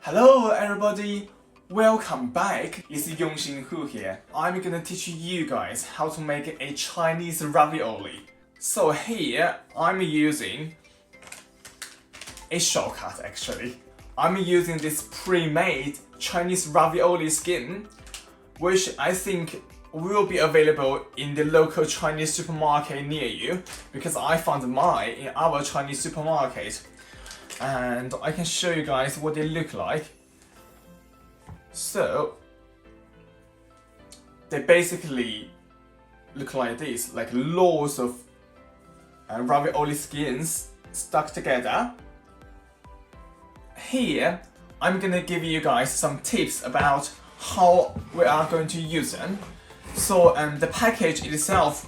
Hello everybody, welcome back. It's Yongxin Hu here. I'm gonna teach you guys how to make a Chinese ravioli. So here I'm using a shortcut actually. I'm using this pre-made Chinese ravioli skin, which I think will be available in the local Chinese supermarket near you, because I found mine in our Chinese supermarket. And I can show you guys what they look like. So they basically look like this, like loads of ravioli skins stuck together. Here I'm gonna give you guys some tips about how we are going to use them. So the package itself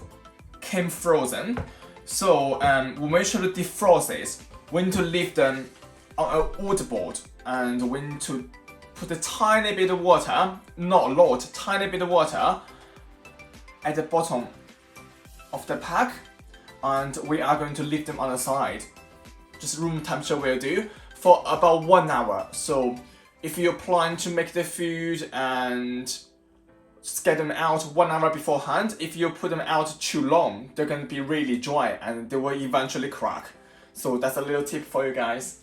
came frozen, so we make sure to defrost it. We need to leave them on a wood board, and we need to put a tiny bit of water, not a lot, tiny bit of water at the bottom of the pack, and we are going to leave them on the side. Just room temperature will do for about 1 hour. So if you plan to make the food and just get them out 1 hour beforehand, if you put them out too long, they're going to be really dry and they will eventually crack. So that's a little tip for you guys.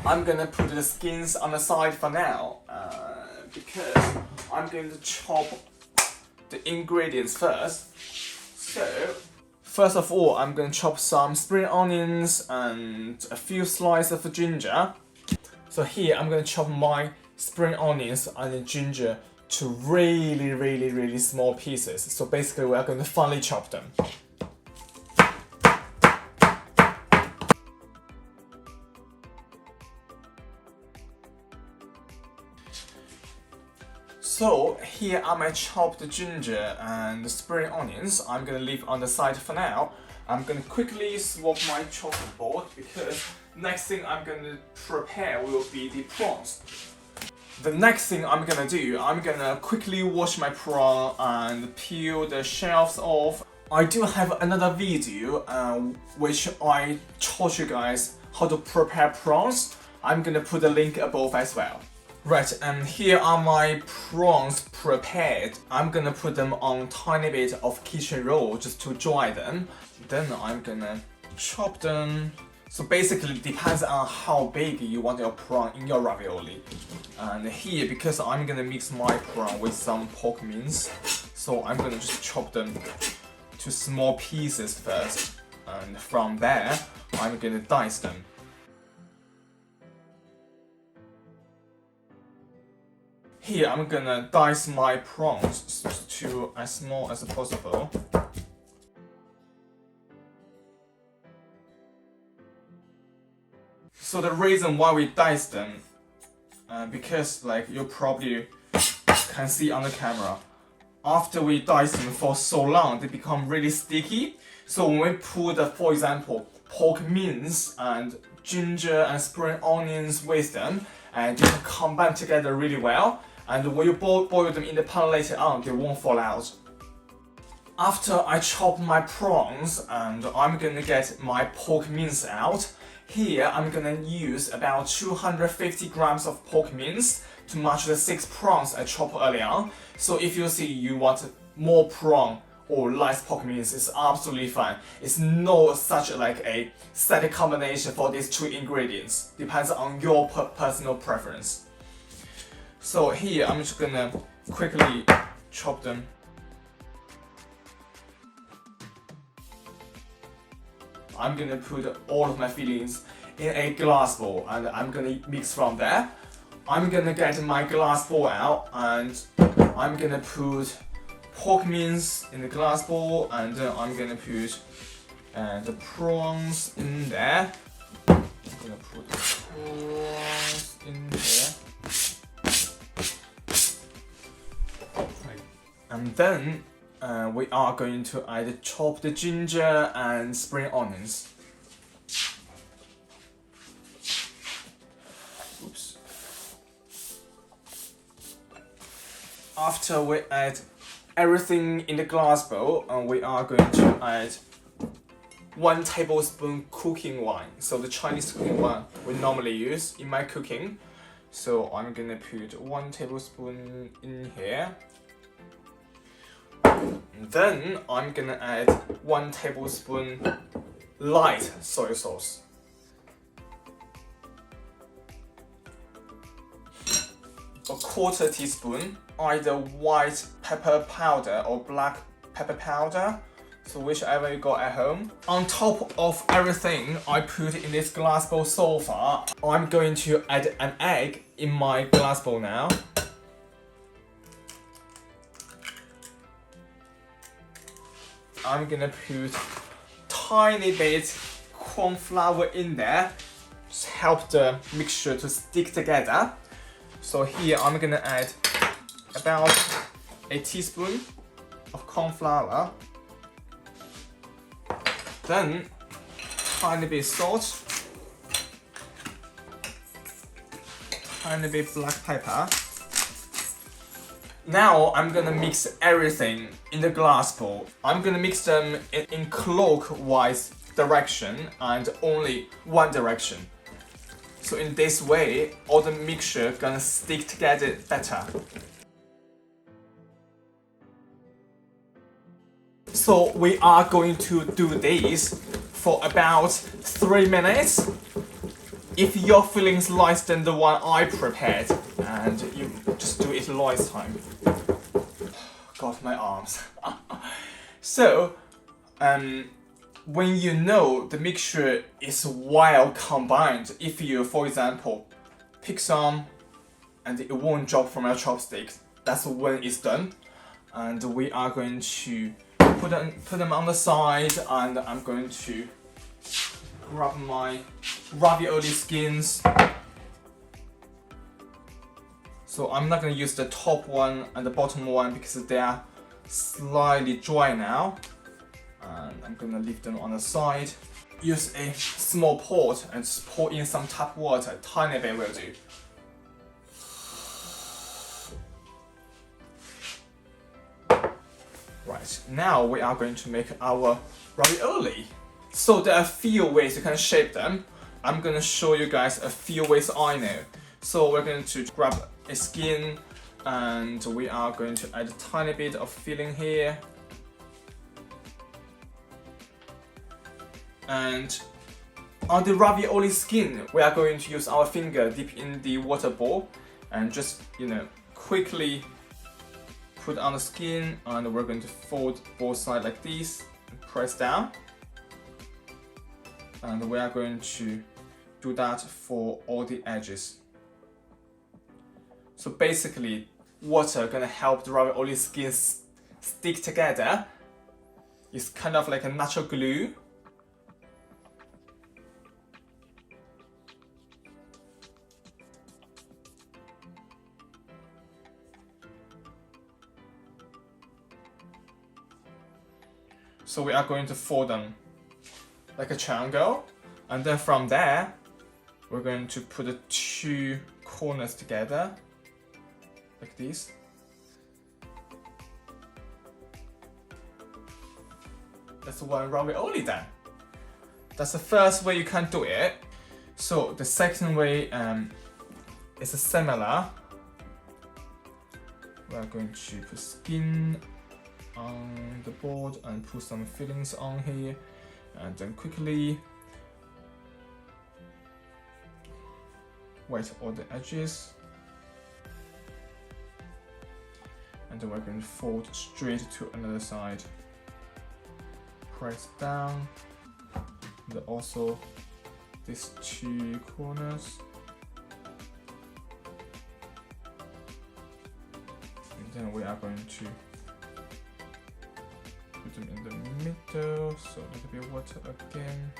I'm gonna put the skins on the side for now, because I'm going to chop the ingredients first. So first of all, I'm gonna chop some spring onions and a few slices of ginger. So here I'm gonna chop my spring onions and the ginger to really small pieces. So basically we are going to finely chop them. So here are my chopped ginger and the spring onions. I'm gonna leave on the side for now. I'm gonna quickly swap my chopping board because next thing I'm gonna prepare will be the prawns. The next thing I'm gonna do, I'm gonna quickly wash my prawn and peel the shells off. I do have another video which I taught you guys how to prepare prawns. I'm gonna put the link above as well. Right, and here are my prawns prepared. I'm gonna put them on tiny bit of kitchen roll just to dry them. Then I'm gonna chop them. So basically it depends on how big you want your prawn in your ravioli. And here, because I'm gonna mix my prawn with some pork mince, so I'm gonna just chop them to small pieces first. And from there, I'm gonna dice them. Here I'm gonna dice my prawns to as small as possible. So the reason why we dice them, because like you probably can see on the camera, after we dice them for so long, they become really sticky. So when we put, for example, pork mince and ginger and spring onions with them, and you can combine together really well. And when you boil them in the pan later on, they won't fall out. After I chop my prawns and I'm gonna get my pork mince out, here I'm gonna use about 250 grams of pork mince to match the 6 prawns I chopped earlier on. So if you see you want more prawn or less pork mince, it's absolutely fine. It's no such like a set combination for these 2 ingredients. Depends on your personal preference. So here I'm just gonna quickly chop them. I'm gonna put all of my fillings in a glass bowl and I'm gonna mix from there. I'm gonna get my glass bowl out and I'm gonna put pork mince in the glass bowl, and then I'm gonna put the prawns in there. I'm gonna put the prawns in there. And then we are going to add chopped ginger and spring onions. Oops. After we add everything in the glass bowl, we are going to add 1 tablespoon cooking wine. So the Chinese cooking wine we normally use in my cooking. So I'm gonna put 1 tablespoon in here. Then I'm gonna add 1 tablespoon light soy sauce. A 1/4 teaspoon, either white pepper powder or black pepper powder, so whichever you got at home. On top of everything I put in this glass bowl so far, I'm going to add an egg in my glass bowl now. I'm gonna put tiny bit corn flour in there, just help the mixture to stick together. So here I'm gonna add about a teaspoon of corn flour, then tiny bit salt, tiny bit black pepper. Now I'm gonna mix everything in the glass bowl. I'm gonna mix them in clockwise direction and only one direction. So in this way, all the mixture gonna stick together better. So we are going to do this for about 3 minutes. If your filling's less than the one I prepared, and you just do it last time. God, my arms. So, when you know the mixture is well combined, if you, for example, pick some and it won't drop from your chopsticks, that's when it's done. And we are going to put them on the side, and I'm going to grab my ravioli skins. So I'm not going to use the top one and the bottom one because they are slightly dry now. And I'm going to leave them on the side. Use a small pot and just pour in some tap water, a tiny bit will do. Right, now we are going to make our ravioli. So there are a few ways you can shape them. I'm going to show you guys a few ways I know. So we're going to grab a skin and we are going to add a tiny bit of filling here. And on the ravioli skin, we are going to use our finger dip in the water bowl and just, quickly put on the skin, and we're going to fold both sides like this and press down. And we are going to do that for all the edges. So basically, water gonna help the ravioli skin stick together. It's kind of like a natural glue. So we are going to fold them like a triangle, and then from there, we're going to put the 2 corners together, like this. That's one ravioli done. That's the first way you can do it. So the second way is similar. We are going to put skin on the board and put some fillings on here, and then quickly wet all the edges, and then we're going to fold straight to another side, press down, and also these 2 corners, and then we are going to put them in the middle, so a little bit of water again.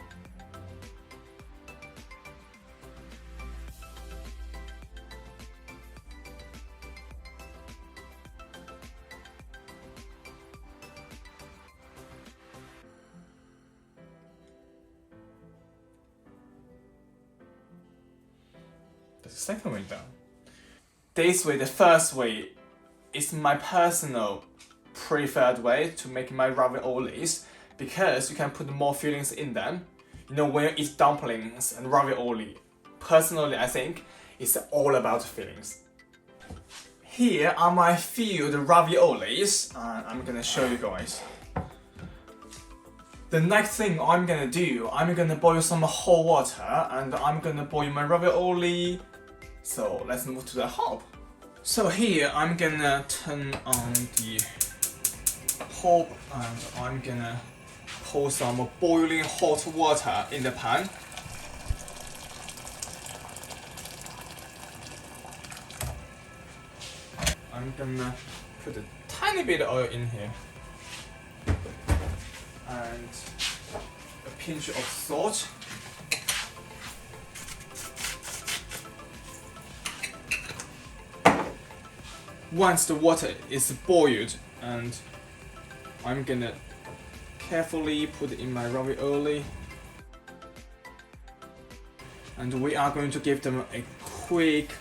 That's the second way done. This way, the first way, is my personal preferred way to make my raviolis, because you can put more fillings in them. When you eat dumplings and ravioli, personally I think It's all about feelings. Here are my filled raviolis, and I'm gonna show you guys. The next thing I'm gonna do, I'm gonna boil some hot water and I'm gonna boil my ravioli. So let's move to the hob. So here I'm gonna turn on the hob and I'm gonna pour some boiling hot water in the pan. I'm gonna put a tiny bit of oil in here and a pinch of salt. Once the water is boiled, and I'm gonna carefully put in my ravioli, and we are going to give them a quick,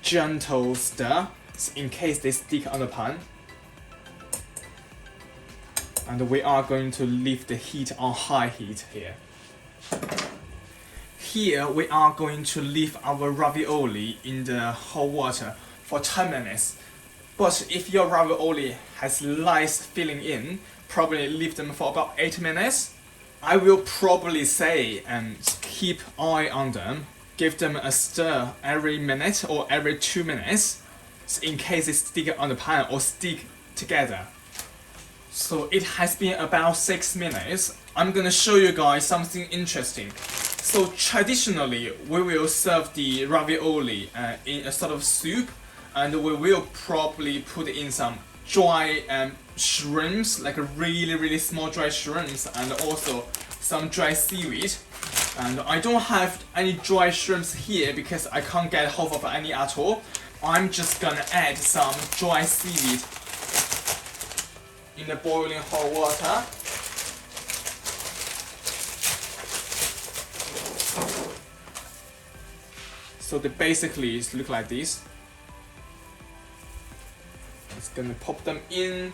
gentle stir in case they stick on the pan. And we are going to leave the heat on high heat here. Here we are going to leave our ravioli in the hot water for 10 minutes. But if your ravioli has lice filling in, probably leave them for about 8 minutes. I will probably say keep eye on them. Give them a stir every minute or every 2 minutes in case they stick on the pan or stick together. So it has been about 6 minutes. I'm gonna show you guys something interesting. So traditionally, we will serve the ravioli in a sort of soup, and we will probably put in some dry shrimps, like a really small dry shrimps, and also some dry seaweed. And I don't have any dry shrimps here because I can't get hold of any at all. I'm just gonna add some dry seaweed in the boiling hot water. So they basically look like this. It's gonna pop them in.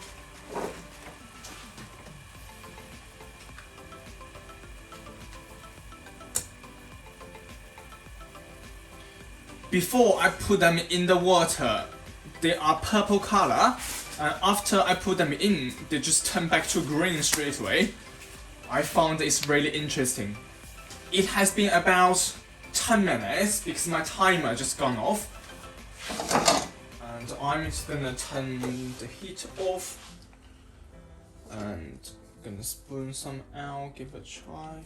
Before I put them in the water, they are purple color. And after I put them in, they just turn back to green straight away. I found this really interesting. It has been about 10 minutes because my timer just gone off. And I'm just gonna turn the heat off. And gonna spoon some out, give it a try.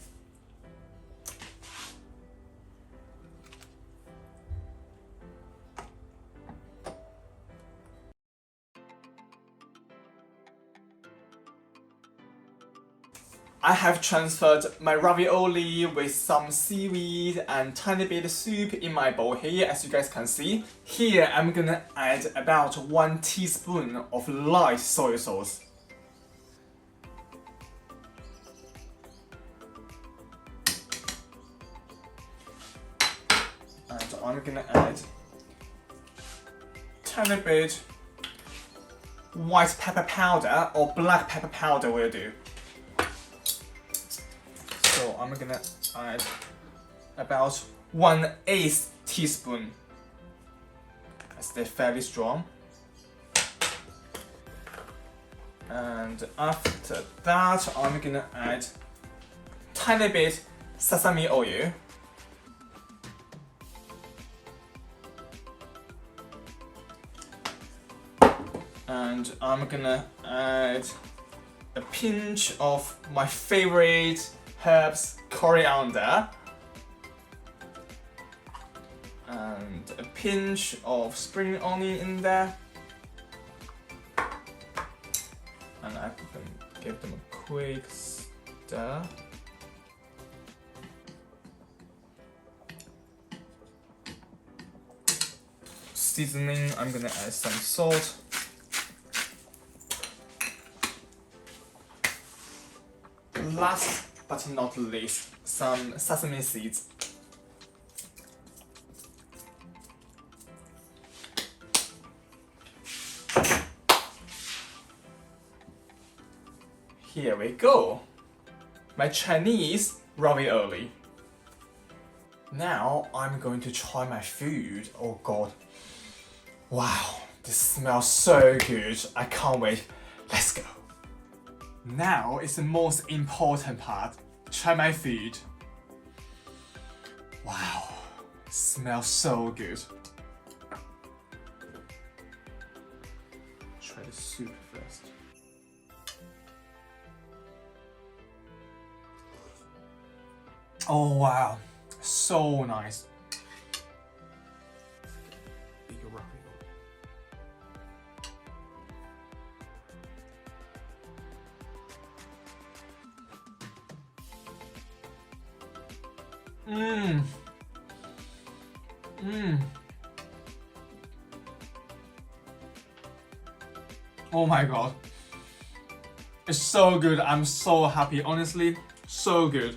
I have transferred my ravioli with some seaweed and tiny bit of soup in my bowl here, as you guys can see. Here I'm gonna add about 1 teaspoon of light soy sauce. And I'm gonna add tiny bit white pepper powder or black pepper powder will do. So I'm gonna add about 1/8 teaspoon, as they're fairly strong. And after that, I'm gonna add tiny bit sesame oil. And I'm gonna add a pinch of my favorite herbs, coriander, and a pinch of spring onion in there, and I can give them a quick stir. Seasoning, I'm gonna add some salt. Last but not least, some sesame seeds. Here we go. My Chinese ravioli. Now I'm going to try my food. Oh god. Wow, this smells so good. I can't wait. Let's go. Now is the most important part. Try my food. Wow, it smells so good. Try the soup first. Oh wow, so nice. Bigger ravioli. Mmm. Mmm. Oh my god. It's so good. I'm so happy. Honestly, so good.